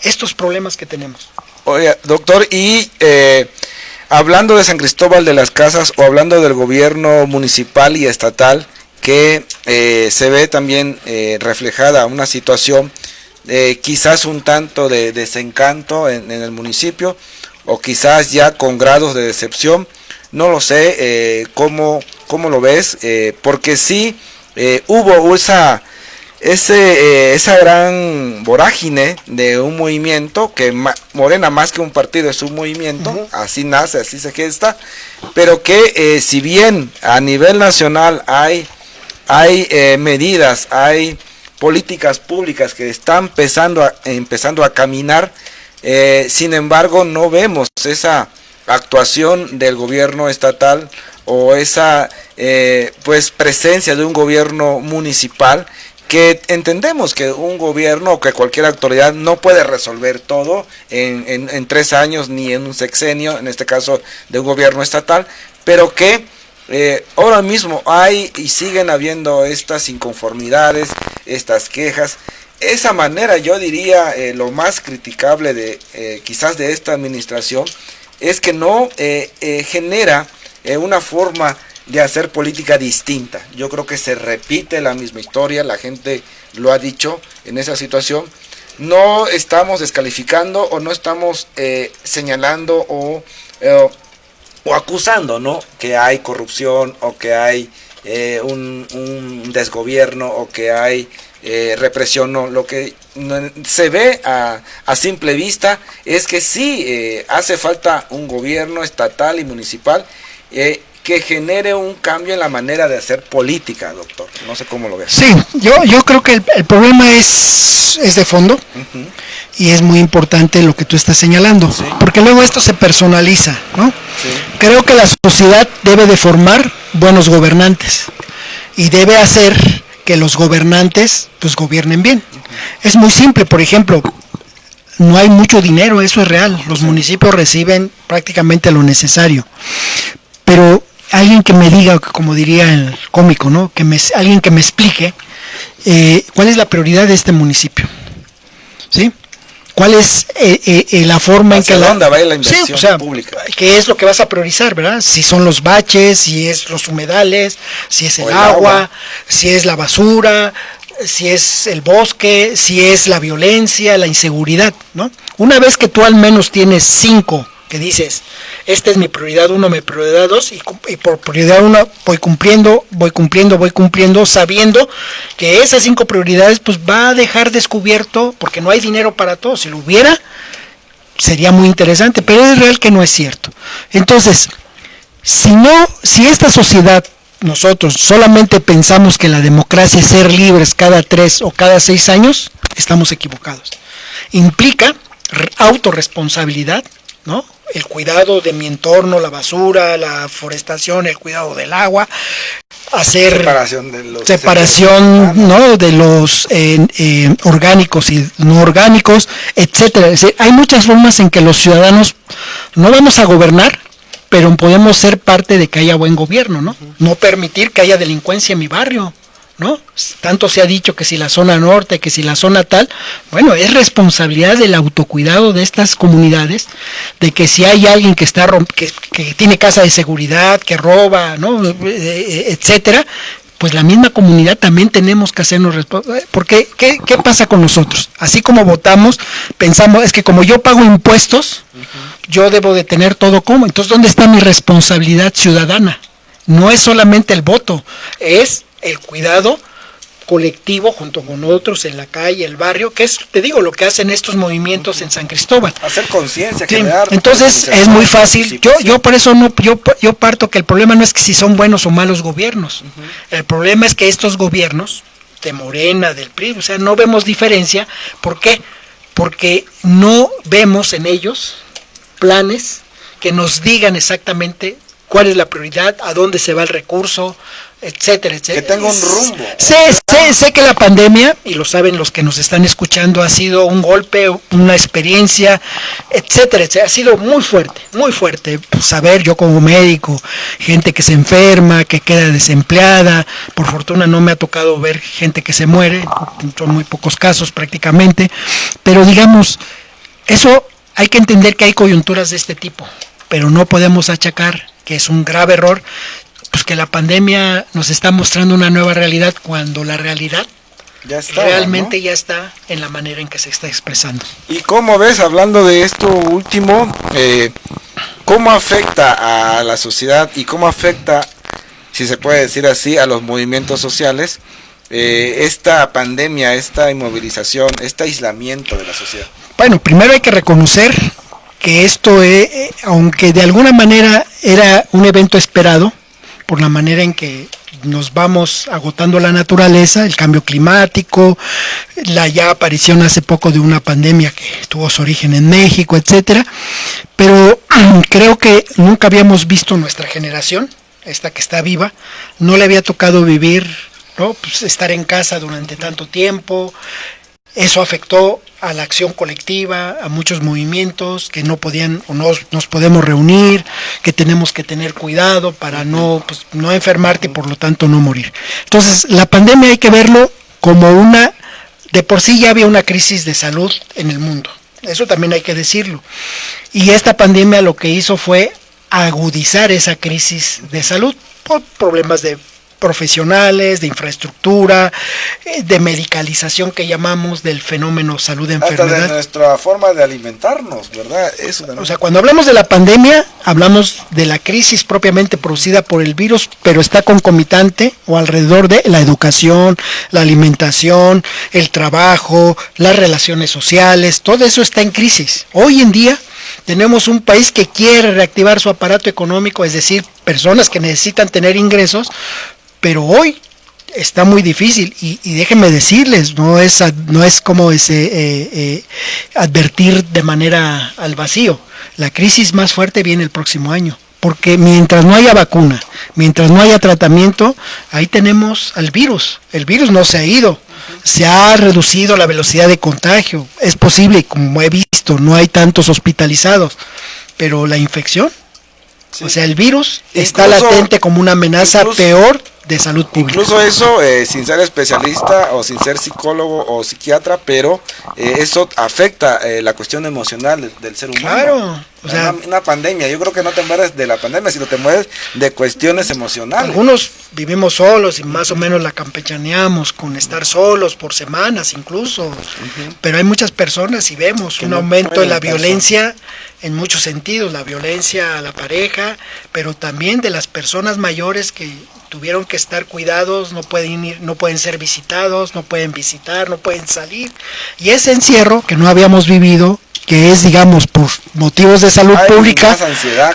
estos problemas que tenemos. Oiga, doctor, y hablando de San Cristóbal de las Casas, o hablando del gobierno municipal y estatal, que se ve también reflejada una situación quizás un tanto de desencanto en el municipio, o quizás ya con grados de decepción, no lo sé, ¿cómo lo ves? Porque sí hubo esa gran vorágine de un movimiento que Morena más que un partido es un movimiento, así nace, así se gesta, pero que si bien a nivel nacional hay medidas, hay políticas públicas que están empezando a caminar, sin embargo no vemos esa actuación del gobierno estatal o esa pues presencia de un gobierno municipal, que entendemos que un gobierno o que cualquier autoridad no puede resolver todo en 3 años ni en un sexenio, en este caso de un gobierno estatal, pero que ahora mismo hay y siguen habiendo estas inconformidades, estas quejas. Esa manera, yo diría, lo más criticable de quizás de esta administración es que no genera una forma de hacer política distinta. Yo creo que se repite la misma historia, la gente lo ha dicho en esa situación. No estamos descalificando o no estamos señalando o acusando, ¿no?, que hay corrupción o que hay un desgobierno o que hay represión. No, lo que se ve a simple vista es que sí hace falta un gobierno estatal y municipal que genere un cambio en la manera de hacer política, doctor. No sé cómo lo ves. Sí, yo creo que el problema es de fondo, y es muy importante lo que tú estás señalando, porque luego esto se personaliza, ¿no? Sí. Creo que la sociedad debe de formar buenos gobernantes y debe hacer que los gobernantes pues gobiernen bien. Es muy simple, por ejemplo, no hay mucho dinero, eso es real, los municipios reciben prácticamente lo necesario, pero alguien que me diga, como diría el cómico, ¿no?, alguien que me explique cuál es la prioridad de este municipio, ¿sí? ¿Cuál es la forma en que dónde va la inversión pública? ¿Qué es lo que vas a priorizar, verdad? Si son los baches, si es los humedales, si es el agua, si es la basura, si es el bosque, si es la violencia, la inseguridad, ¿no? Una vez que tú al menos tienes 5 que dices, esta es mi prioridad 1, mi prioridad 2, y por prioridad 1 voy cumpliendo, sabiendo que esas 5 prioridades pues va a dejar descubierto, porque no hay dinero para todo. Si lo hubiera, sería muy interesante, pero es real que no es cierto. Entonces, si esta sociedad, nosotros solamente pensamos que la democracia es ser libres cada 3 o cada 6 años, estamos equivocados. Implica autorresponsabilidad, ¿no? El cuidado de mi entorno, la basura, la forestación, el cuidado del agua, hacer separación, ¿no?, de los orgánicos y no orgánicos, etcétera. Es decir, hay muchas formas en que los ciudadanos no vamos a gobernar, pero podemos ser parte de que haya buen gobierno, ¿no? No permitir que haya delincuencia en mi barrio, ¿no? Tanto se ha dicho que si la zona norte, que si la zona tal, bueno, es responsabilidad del autocuidado de estas comunidades, de que si hay alguien que está que tiene casa de seguridad, que roba, ¿no?, etcétera, pues la misma comunidad también tenemos que hacernos responsables. Porque ¿qué pasa con nosotros? Así como votamos, pensamos, es que como yo pago impuestos, yo debo de tener todo como. Entonces, ¿dónde está mi responsabilidad ciudadana? No es solamente el voto, es el cuidado colectivo junto con otros en la calle, el barrio, que es, te digo, lo que hacen estos movimientos en San Cristóbal. Hacer conciencia, sí. Entonces es muy fácil. Yo por eso yo parto que el problema no es que si son buenos o malos gobiernos. El problema es que estos gobiernos de Morena, del PRI, o sea, no vemos diferencia. ¿Por qué? Porque no vemos en ellos planes que nos digan exactamente cuál es la prioridad, a dónde se va el recurso, etcétera, etcétera. Que tenga un rumbo. Sé que la pandemia, y lo saben los que nos están escuchando, ha sido un golpe, una experiencia, etcétera, etcétera. Ha sido muy fuerte. Saber, yo como médico, gente que se enferma, que queda desempleada. Por fortuna no me ha tocado ver gente que se muere, son muy pocos casos prácticamente. Pero digamos, eso hay que entender que hay coyunturas de este tipo, pero no podemos achacar que es un grave error, pues que la pandemia nos está mostrando una nueva realidad cuando la realidad ya está, realmente, ¿no?, ya está en la manera en que se está expresando. ¿Y cómo ves, hablando de esto último, cómo afecta a la sociedad y cómo afecta, si se puede decir así, a los movimientos sociales, esta pandemia, esta inmovilización, este aislamiento de la sociedad? Bueno, primero hay que reconocer que esto, aunque de alguna manera era un evento esperado, por la manera en que nos vamos agotando la naturaleza, el cambio climático, la ya aparición hace poco de una pandemia que tuvo su origen en México, etcétera, pero creo que nunca habíamos visto nuestra generación, esta que está viva, no le había tocado vivir, ¿no? Pues estar en casa durante tanto tiempo. Eso afectó a la acción colectiva, a muchos movimientos que no podían o no nos podemos reunir, que tenemos que tener cuidado para no enfermarte y por lo tanto no morir. Entonces, la pandemia hay que verlo como de por sí ya había una crisis de salud en el mundo. Eso también hay que decirlo. Y esta pandemia lo que hizo fue agudizar esa crisis de salud por problemas de profesionales, de infraestructura, de medicalización que llamamos del fenómeno salud-enfermedad. Hasta de nuestra forma de alimentarnos, ¿verdad? Eso también. O sea, cuando hablamos de la pandemia, hablamos de la crisis propiamente producida por el virus, pero está concomitante o alrededor de la educación, la alimentación, el trabajo, las relaciones sociales, todo eso está en crisis. Hoy en día tenemos un país que quiere reactivar su aparato económico, es decir, personas que necesitan tener ingresos, pero hoy está muy difícil y déjenme decirles, no es como advertir de manera al vacío. La crisis más fuerte viene el próximo año, porque mientras no haya vacuna, mientras no haya tratamiento, ahí tenemos al virus. El virus no se ha ido, se ha reducido la velocidad de contagio. Es posible, como he visto, no hay tantos hospitalizados, pero la infección, sí. O sea, el virus está latente como una amenaza peor de salud pública. Incluso eso, sin ser especialista o sin ser psicólogo o psiquiatra, pero eso afecta la cuestión emocional del ser humano. Claro. O sea, una pandemia, yo creo que no te mueres de la pandemia, sino te mueres de cuestiones emocionales. Algunos vivimos solos y más o menos la campechaneamos con estar solos por semanas incluso, pero hay muchas personas y vemos que un aumento en la violencia en muchos sentidos, la violencia a la pareja, pero también de las personas mayores que tuvieron que estar cuidados, no pueden ir, no pueden ser visitados, no pueden visitar, no pueden salir. Y ese encierro que no habíamos vivido, que es, digamos, por motivos de salud pública,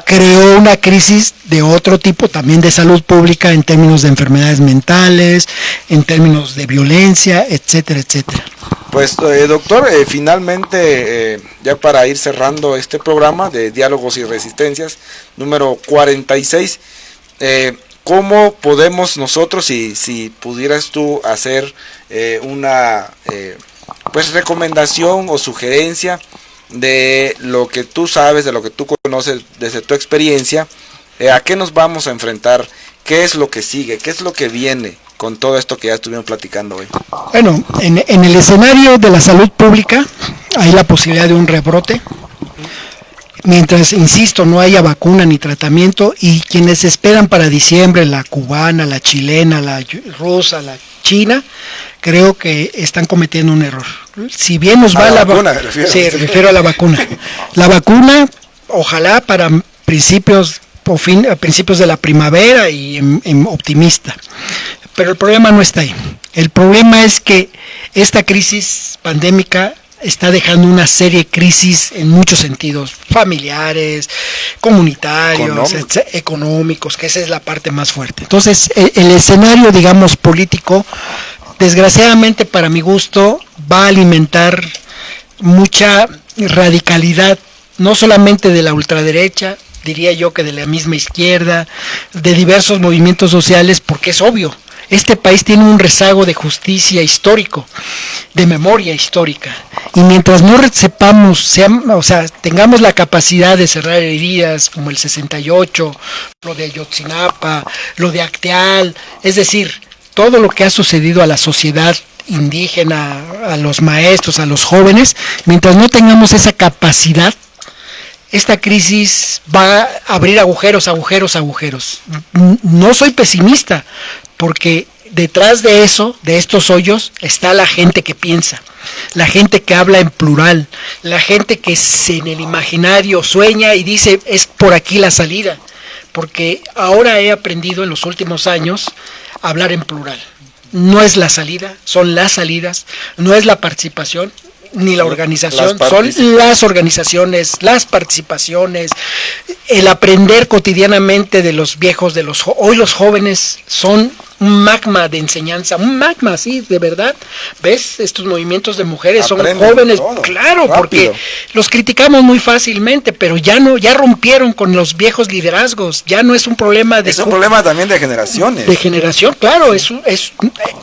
creó una crisis de otro tipo, también de salud pública, en términos de enfermedades mentales, en términos de violencia, etcétera, etcétera. Pues, doctor, finalmente, ya para ir cerrando este programa de Diálogos y Resistencias, número 46, ¿cómo podemos nosotros, si pudieras tú hacer una recomendación o sugerencia de lo que tú sabes, de lo que tú conoces desde tu experiencia, a qué nos vamos a enfrentar, qué es lo que sigue, qué es lo que viene con todo esto que ya estuvimos platicando hoy? Bueno, en el escenario de la salud pública hay la posibilidad de un rebrote. Mientras, insisto, no haya vacuna ni tratamiento, y quienes esperan para diciembre, la cubana, la chilena, la rusa, la china, creo que están cometiendo un error. Si bien nos va la vacuna, sí, refiero a la vacuna. La vacuna, ojalá para principios de la primavera y optimista. Pero el problema no está ahí. El problema es que esta crisis pandémica está dejando una serie de crisis en muchos sentidos, familiares, comunitarios, económicos, que esa es la parte más fuerte. Entonces, el escenario, digamos, político, desgraciadamente para mi gusto, va a alimentar mucha radicalidad, no solamente de la ultraderecha, diría yo que de la misma izquierda, de diversos movimientos sociales, porque es obvio. Este país tiene un rezago de justicia histórico, de memoria histórica, y mientras no sepamos, tengamos la capacidad de cerrar heridas como el 68, lo de Ayotzinapa, lo de Acteal, es decir, todo lo que ha sucedido a la sociedad indígena, a los maestros, a los jóvenes, mientras no tengamos esa capacidad, esta crisis va a abrir agujeros. No soy pesimista, porque detrás de eso, de estos hoyos, está la gente que piensa, la gente que habla en plural, la gente que en el imaginario sueña y dice, es por aquí la salida, porque ahora he aprendido en los últimos años a hablar en plural. no es la salida, son las salidas, no es la participación ni la organización, son las organizaciones, las participaciones, el aprender cotidianamente de los viejos, hoy los jóvenes son un magma de enseñanza, un magma, sí, de verdad. ¿Ves? Estos movimientos de mujeres aprenden, son jóvenes, todo, claro, rápido. Porque los criticamos muy fácilmente, pero ya rompieron con los viejos liderazgos, ya no es un problema de... Es un problema también de generaciones. De generación, claro,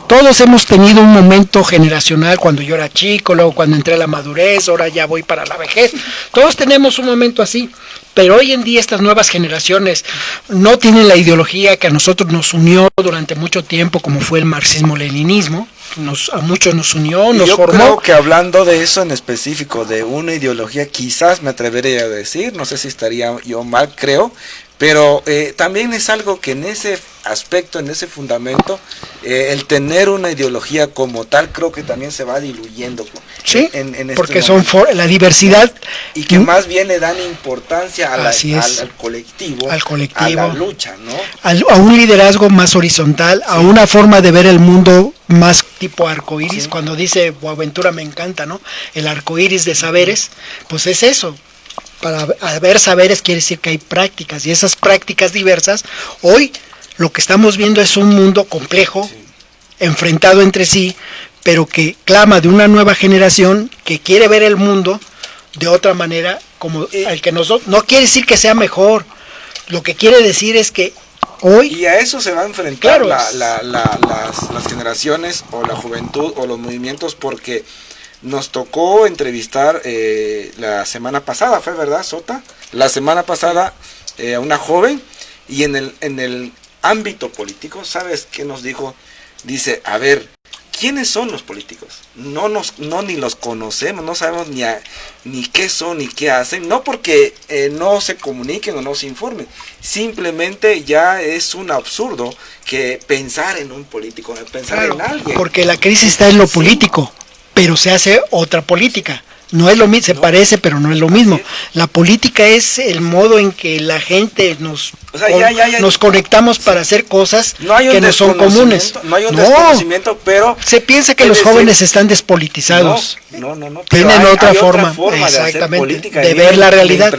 todos hemos tenido un momento generacional cuando yo era chico, luego cuando entré a la madurez, ahora ya voy para la vejez, todos tenemos un momento así. Pero hoy en día estas nuevas generaciones no tienen la ideología que a nosotros nos unió durante mucho tiempo, como fue el marxismo-leninismo. A muchos nos unió, nos formó. Yo creo que hablando de eso en específico, de una ideología, quizás me atrevería a decir, no sé si estaría yo mal, creo, pero también es algo que en ese aspecto, en ese fundamento, el tener una ideología como tal, creo que también se va diluyendo. Sí, en porque son la diversidad. Y que más bien le dan importancia al colectivo, a la lucha, ¿no? A un liderazgo más horizontal, sí. A una forma de ver el mundo más tipo arcoíris. Sí. Cuando dice Boaventura me encanta, ¿no? El arcoíris de saberes, pues es eso. Para haber saberes quiere decir que hay prácticas, y esas prácticas diversas, hoy lo que estamos viendo es un mundo complejo, sí. Enfrentado entre sí, pero que clama de una nueva generación que quiere ver el mundo de otra manera, como el que nosotros, no quiere decir que sea mejor, lo que quiere decir es que hoy... Y a eso se va a enfrentar, claro, las generaciones, o la juventud, o los movimientos, porque... Nos tocó entrevistar la semana pasada, ¿fue verdad, Sota? La semana pasada a una joven, y en el ámbito político, ¿sabes qué nos dijo? Dice, a ver, ¿quiénes son los políticos? No ni los conocemos, no sabemos ni qué son ni qué hacen, no porque no se comuniquen o no se informen, simplemente ya es un absurdo que pensar en un político, pensar claro, en alguien. Porque la crisis está en lo político. Sí. Pero se hace otra política. No es lo mismo, se parece, pero no es lo mismo. La política es el modo en que la gente nos conectamos para hacer cosas que no son comunes. No hay un desconocimiento, pero... Se piensa que los jóvenes están despolitizados. No. Tienen otra forma exactamente, de ver la realidad.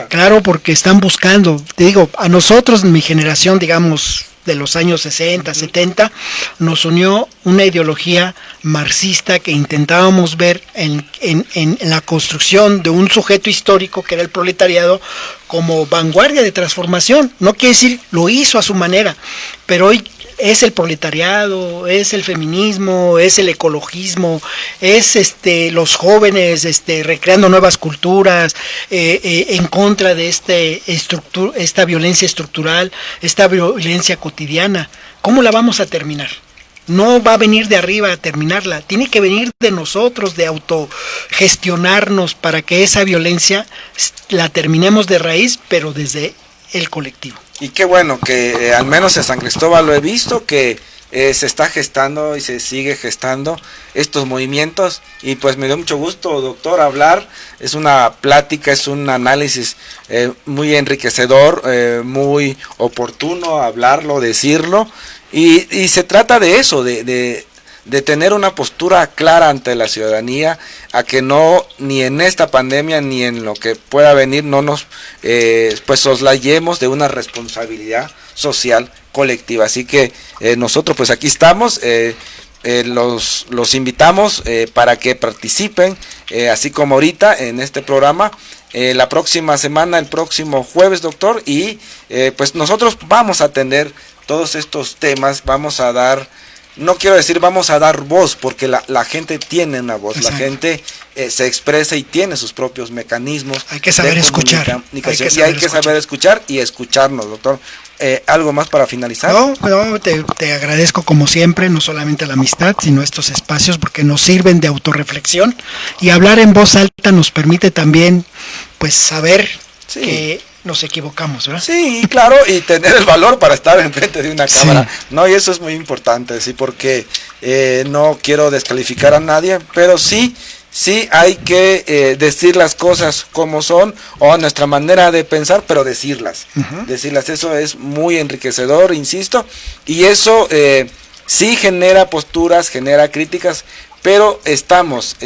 Claro, porque están buscando. Te digo, a nosotros, mi generación, digamos... de los años 60, 70, nos unió una ideología marxista que intentábamos ver en la construcción de un sujeto histórico que era el proletariado como vanguardia de transformación. No quiere decir, lo hizo a su manera, pero hoy es el proletariado, es el feminismo, es el ecologismo, es los jóvenes recreando nuevas culturas, en contra de esta violencia estructural, esta violencia cotidiana. ¿Cómo la vamos a terminar? No va a venir de arriba a terminarla, tiene que venir de nosotros, de autogestionarnos para que esa violencia la terminemos de raíz, pero desde el colectivo. Y qué bueno que al menos en San Cristóbal lo he visto, que se está gestando y se sigue gestando estos movimientos, y pues me dio mucho gusto, doctor, hablar. Es una plática, es un análisis muy enriquecedor, muy oportuno hablarlo, decirlo, y se trata de eso, de tener una postura clara ante la ciudadanía, a que no, ni en esta pandemia ni en lo que pueda venir, no nos pues soslayemos de una responsabilidad social colectiva. Así que nosotros pues aquí estamos, los invitamos para que participen, así como ahorita en este programa, la próxima semana, el próximo jueves, doctor, y pues nosotros vamos a atender todos estos temas, vamos a dar... No quiero decir vamos a dar voz, porque la gente tiene una voz. Exacto. La gente se expresa y tiene sus propios mecanismos. Hay que saber escuchar. Hay que saber escuchar y escucharnos, doctor. ¿Algo más para finalizar? No, te agradezco como siempre, no solamente la amistad, sino estos espacios, porque nos sirven de autorreflexión, y hablar en voz alta nos permite también pues saber que nos equivocamos, ¿verdad? Sí, claro, y tener el valor para estar enfrente de una cámara, ¿no? Y eso es muy importante, sí, porque no quiero descalificar a nadie, pero sí hay que decir las cosas como son, o a nuestra manera de pensar, pero decirlas, eso es muy enriquecedor, insisto, y eso sí genera posturas, genera críticas, pero estamos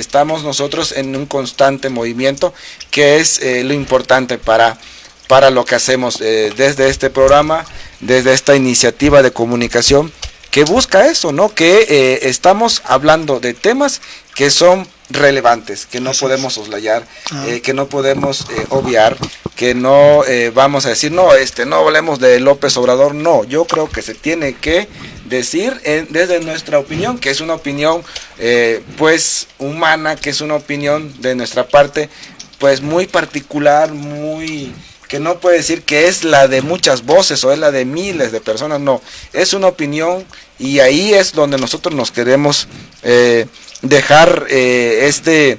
nosotros en un constante movimiento, que es lo importante para lo que hacemos desde este programa, desde esta iniciativa de comunicación, que busca eso, ¿no? Que estamos hablando de temas que son relevantes, que no podemos soslayar, que no podemos obviar, que no vamos a decir, no hablemos de López Obrador. No, yo creo que se tiene que decir desde nuestra opinión, que es una opinión pues humana, que es una opinión de nuestra parte pues muy particular, muy, que no puede decir que es la de muchas voces o es la de miles de personas. No, es una opinión, y ahí es donde nosotros nos queremos dejar este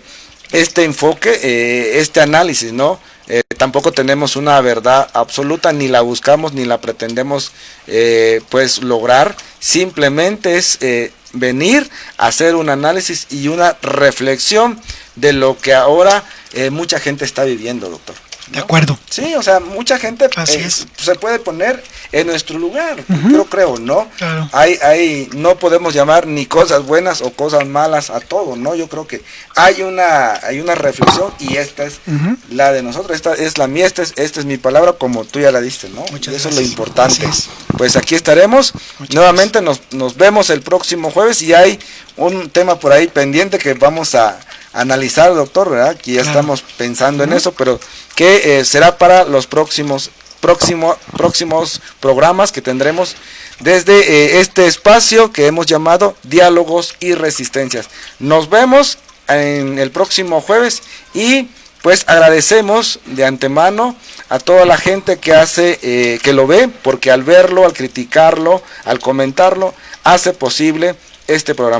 enfoque, este análisis, ¿no? Tampoco tenemos una verdad absoluta, ni la buscamos, ni la pretendemos pues lograr. Simplemente es venir a hacer un análisis y una reflexión de lo que ahora mucha gente está viviendo, doctor, ¿no? De acuerdo. Sí, o sea, mucha gente se puede poner en nuestro lugar, creo, ¿no? Claro. No podemos llamar ni cosas buenas o cosas malas a todo, ¿no? Yo creo que hay una reflexión, y esta es la de nosotros, esta es la mía, esta es mi palabra, como tú ya la diste, ¿no? Muchas Eso gracias. es lo importante. Gracias. Pues aquí estaremos, nuevamente nos vemos el próximo jueves, y hay un tema por ahí pendiente que vamos a analizar, doctor, ¿verdad? Que ya estamos pensando en eso, pero que será para los próximos programas que tendremos desde este espacio que hemos llamado Diálogos y Resistencias. Nos vemos en el próximo jueves, y pues agradecemos de antemano a toda la gente que hace, que lo ve, porque al verlo, al criticarlo, al comentarlo, hace posible este programa.